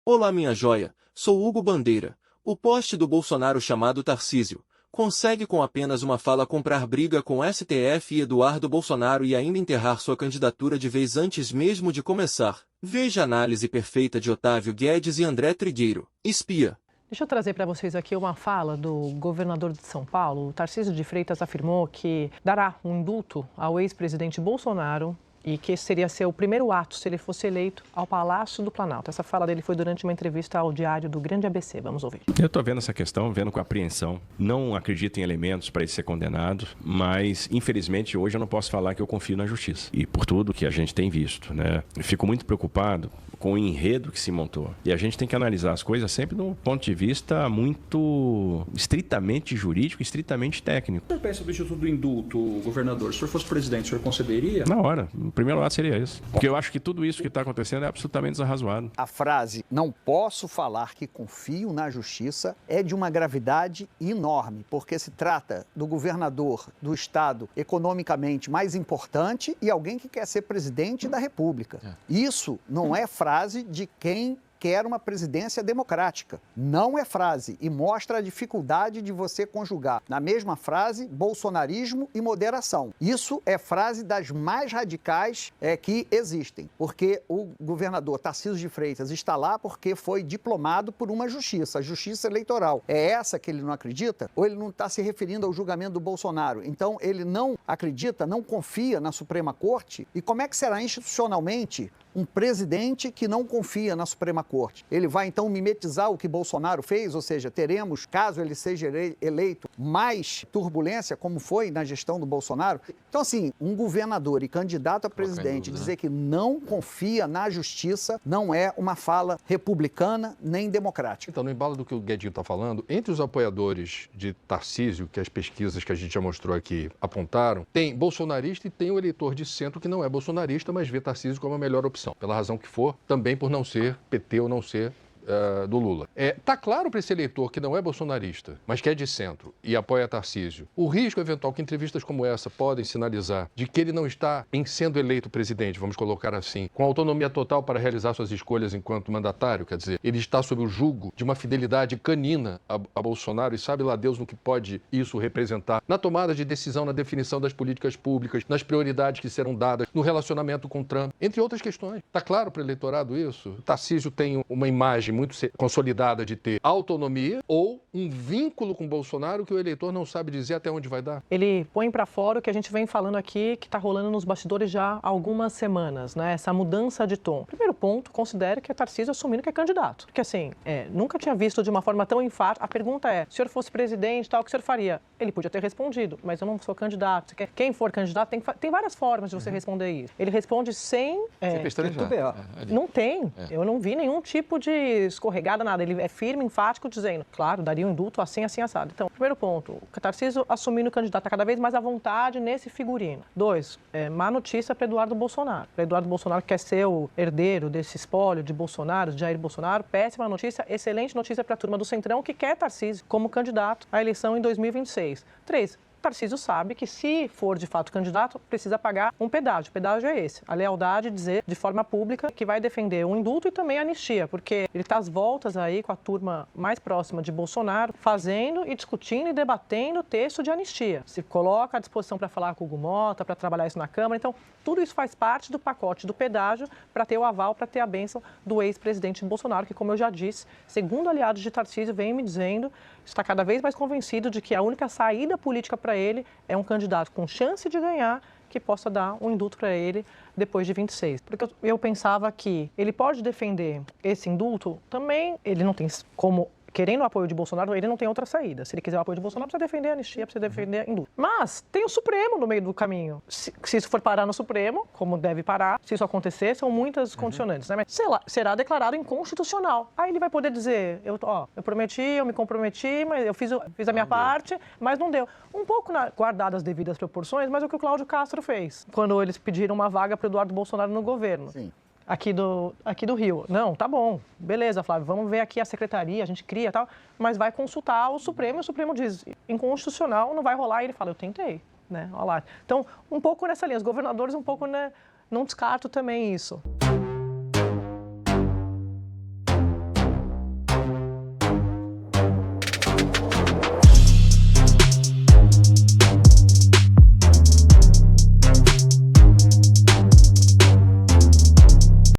Olá minha joia, sou Hugo Bandeira. O poste do Bolsonaro chamado Tarcísio consegue com apenas uma fala comprar briga com STF e Eduardo Bolsonaro e ainda enterrar sua candidatura de vez antes mesmo de começar. Veja a análise perfeita de Otávio Guedes e André Trigueiro, espia. Deixa eu trazer para vocês aqui uma fala do governador de São Paulo. O Tarcísio de Freitas afirmou que dará um indulto ao ex-presidente Bolsonaro e que esse seria ser o primeiro ato se ele fosse eleito ao Palácio do Planalto. Essa fala dele foi durante uma entrevista ao Diário do Grande ABC. Vamos ouvir. Eu estou vendo essa questão, vendo com apreensão. Não acredito em elementos para ele ser condenado, mas infelizmente hoje eu não posso falar que eu confio na justiça. E por tudo que a gente tem visto, né? Eu fico muito preocupado com o enredo que se montou. E a gente tem que analisar as coisas sempre do ponto de vista muito estritamente jurídico, estritamente técnico. O senhor pensa sobre o Instituto do Indulto, governador? Se o senhor fosse presidente, o senhor concederia? Na hora. O primeiro lado seria isso. Porque eu acho que tudo isso que está acontecendo é absolutamente desarrazoado. A frase, não posso falar que confio na justiça, é de uma gravidade enorme, porque se trata do governador do estado economicamente mais importante e alguém que quer ser presidente da República. Isso não é frase de quem quer uma presidência democrática. Não é frase e mostra a dificuldade de você conjugar na mesma frase bolsonarismo e moderação. Isso é frase das mais radicais que existem, porque o governador Tarcísio de Freitas está lá porque foi diplomado por uma justiça, a justiça eleitoral. É essa que ele não acredita? Ou ele não está se referindo ao julgamento do Bolsonaro? Então ele não acredita, não confia na Suprema Corte? E como é que será institucionalmente um presidente que não confia na Suprema Corte? Ele vai, então, mimetizar o que Bolsonaro fez? Ou seja, teremos, caso ele seja eleito, mais turbulência, como foi na gestão do Bolsonaro? Então, assim, um governador e candidato a presidente dizer que não confia na justiça não é uma fala republicana nem democrática. Então, no embalo do que o Guedinho está falando, entre os apoiadores de Tarcísio, que as pesquisas que a gente já mostrou aqui apontaram, tem bolsonarista e tem o eleitor de centro que não é bolsonarista, mas vê Tarcísio como a melhor opção. Pela razão que for, também por não ser PT ou não ser do Lula. Tá claro para esse eleitor que não é bolsonarista, mas que é de centro e apoia Tarcísio, o risco eventual que entrevistas como essa podem sinalizar de que ele não está em sendo eleito presidente, vamos colocar assim, com autonomia total para realizar suas escolhas enquanto mandatário, quer dizer, ele está sob o jugo de uma fidelidade canina a Bolsonaro e sabe lá Deus no que pode isso representar na tomada de decisão, na definição das políticas públicas, nas prioridades que serão dadas, no relacionamento com Trump, entre outras questões. Tá claro para o eleitorado isso? Tarcísio tem uma imagem muito consolidada de ter autonomia ou um vínculo com Bolsonaro que o eleitor não sabe dizer até onde vai dar. Ele põe para fora o que a gente vem falando aqui, que está rolando nos bastidores já há algumas semanas, né? Essa mudança de tom. Primeiro ponto, considero que é Tarcísio assumindo que é candidato. Porque assim, nunca tinha visto de uma forma tão enfática. A pergunta é, se o senhor fosse presidente, tal, o que o senhor faria? Ele podia ter respondido, mas eu não sou candidato. Quem for candidato tem várias formas de você responder isso. Ele responde sem... Não tem. Eu não vi nenhum tipo de escorregada, nada. Ele é firme, enfático, dizendo, claro, daria um indulto assim, assim, assado. Então, primeiro ponto, o Tarcísio assumindo o candidato cada vez mais à vontade nesse figurino. 2, má notícia para Eduardo Bolsonaro. Para Eduardo Bolsonaro, que quer ser o herdeiro desse espólio de Bolsonaro, de Jair Bolsonaro, péssima notícia, excelente notícia para a turma do Centrão, que quer Tarcísio como candidato à eleição em 2026. 3, Tarcísio sabe que, se for de fato candidato, precisa pagar um pedágio. O pedágio é esse, a lealdade, dizer de forma pública que vai defender um indulto e também a anistia, porque ele está às voltas aí com a turma mais próxima de Bolsonaro, fazendo e discutindo e debatendo o texto de anistia. Se coloca à disposição para falar com o Hugo Mota, para trabalhar isso na Câmara. Então, tudo isso faz parte do pacote do pedágio para ter o aval, para ter a bênção do ex-presidente Bolsonaro, que, como eu já disse, segundo aliados de Tarcísio, vem me dizendo, está cada vez mais convencido de que a única saída política para ele é um candidato com chance de ganhar que possa dar um indulto para ele depois de 26. Porque eu pensava que ele pode defender esse indulto, também ele não tem como... Querendo o apoio de Bolsonaro, ele não tem outra saída. Se ele quiser o apoio de Bolsonaro, precisa defender a anistia, precisa defender indulto. Mas tem o Supremo no meio do caminho. Se isso for parar no Supremo, como deve parar, se isso acontecer, são muitas condicionantes, né? Mas, sei lá, será declarado inconstitucional. Aí ele vai poder dizer, eu prometi, eu me comprometi, mas eu fiz a minha parte, mas não deu. Um pouco guardado as devidas proporções, mas é o que o Cláudio Castro fez, quando eles pediram uma vaga para o Eduardo Bolsonaro no governo. Sim. Aqui do Rio. Não, tá bom, beleza, Flávio, vamos ver aqui a secretaria, a gente cria e tal, mas vai consultar o Supremo e o Supremo diz, inconstitucional, não vai rolar, e ele fala, eu tentei, né, olha lá. Então, um pouco nessa linha, os governadores um pouco, né, não descarto também isso.